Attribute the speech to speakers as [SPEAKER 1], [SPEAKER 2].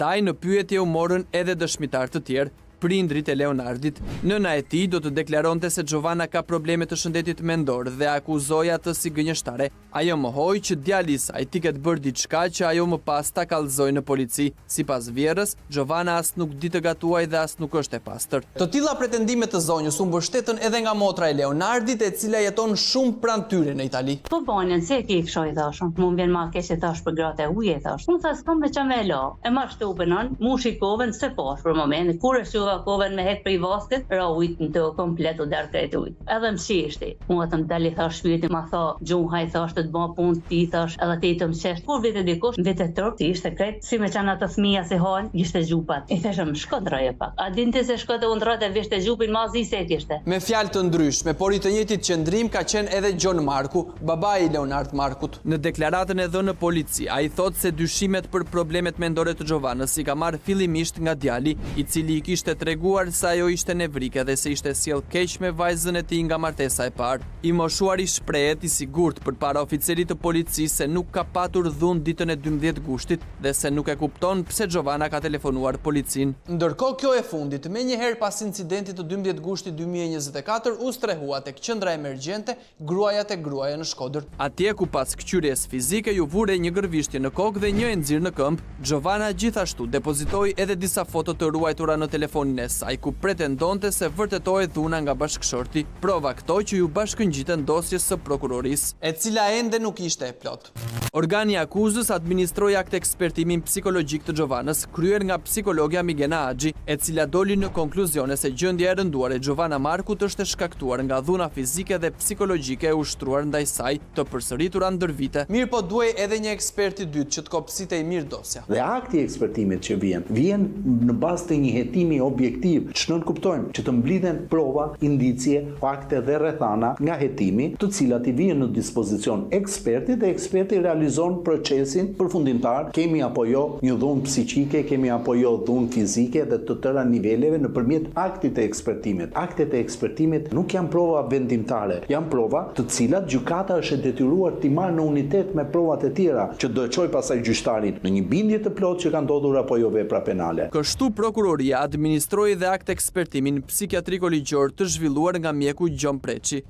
[SPEAKER 1] Pastaj në pyetje u morën edhe dëshmitar të tjerë, prindrit e Leonardit. Nëna e tij do të deklaronte se Giovanna ka probleme të shëndetit mendor dhe akuzoi atë si gënjeshtare. Ajo mohoi që djali i saj t'i ketë bërë diçka që ajo më pas ta kallëzoi në polici. Sipas vjerrës, Giovanna as nuk di të gatuaj dhe as nuk është e pastër. Të tilla pretendime të zonjës u mbështetën edhe nga motra e Leonardit, e cila jeton shumë pranë tyre në Itali.
[SPEAKER 2] Po banën, se ki fshoj thashun. Mu vjen ma keq e thash për gratë e uje thash. Unë thash kam me qa me la. E marrë shtupën mu shikoven se pash për moment. Kur e koven me hek për i vasket, ra ujt në të komplet u derë krejt ujt. Edhe më qishti. Mua të më dali thash shpirti, ma tha, gjuhaj thash të ba pun ti thash, edhe ti të më qesht. Kur vete dikush, vete tërp, ti ishte krejt, si me qanë atë fëmija si hajnë, ishte gjupat. I theshe më shkot raje pak. A din ti se shkot e undrat e vishte gjupin ma zi se kishte. Me fjalë të ndryshme, por i të njëjtit qëndrim ka qenë edhe John Marku, babai i Leonard Markut. Në deklaratën e dhënë në polici, ai thotë se dyshimet për problemet mendore të Giovannës i ka marrë fillimisht nga djali, i cili i kishte treguar se ajo ishte nevrike dhe se ishte sjell keq me vajzën e tij nga martesa e parë. I moshuari shprehet i sigurt përpara oficerit të policisë se nuk ka patur dhunë ditën e 12 gushtit dhe se nuk e kupton pse Giovanna ka telefonuar policin. Ndërkohë kjo e fundit, menjëherë pas incidentit të 12 gushtit 2024, u strehua tek qendra emergjente gruaja tek gruaja në Shkodër. Atje ku pas këqyrjes fizike ju vure një gërvishtje në kokë dhe një e nxirr në këmbë, Giovanna gjithashtu depozitoi edhe disa foto të ruajtura në telefonin e saj, ku pretendonte se vërtetoi dhuna nga bashkëshorti, prova këto që ju bashkëngjiten dosjes së prokurorisë, e cila ende nuk ishte e plot. Organi i akuzës administroi akt ekspertimin psikologjik të Giovannës, kryer nga psikologja Migena Axhi, e cila doli në konkluzione se gjendja e rënduar e Giovanna Markut është e shkaktuar nga dhuna fizike dhe psikologjike e ushtruar ndaj saj, të përsëritura ndër vite. Mirë po duhej edhe një ekspert i dytë që të kopësitej mirë dosja.
[SPEAKER 3] Dhe akti i ekspertimit që vjen në bazë të një hetimi objektiv, që nën kuptojmë që të mblidhen prova, indicie, fakte dhe rrethana nga hetimi, të cilat i vijnë në dispozicion ekspertit dhe eksperti realizon procesin përfundimtar. Kemi apo jo një dhunë psiqike, kemi apo jo dhunë fizike dhe të tëra niveleve nëpërmjet aktit të ekspertimit. Aktet e ekspertimit nuk janë prova vendimtare, janë prova të cilat gjykata është e detyruar t'i marrë në unitet me provat e tjera, që do e çojë pasaj gjyqtarin në një bindje të plotë që kanë ndodhur apo jo vepra penale.
[SPEAKER 1] Kështu prokuroria administroi dhe akt ekspertimin psikiatriko ligjor të zhvilluar nga mjeku Gjon Preçi.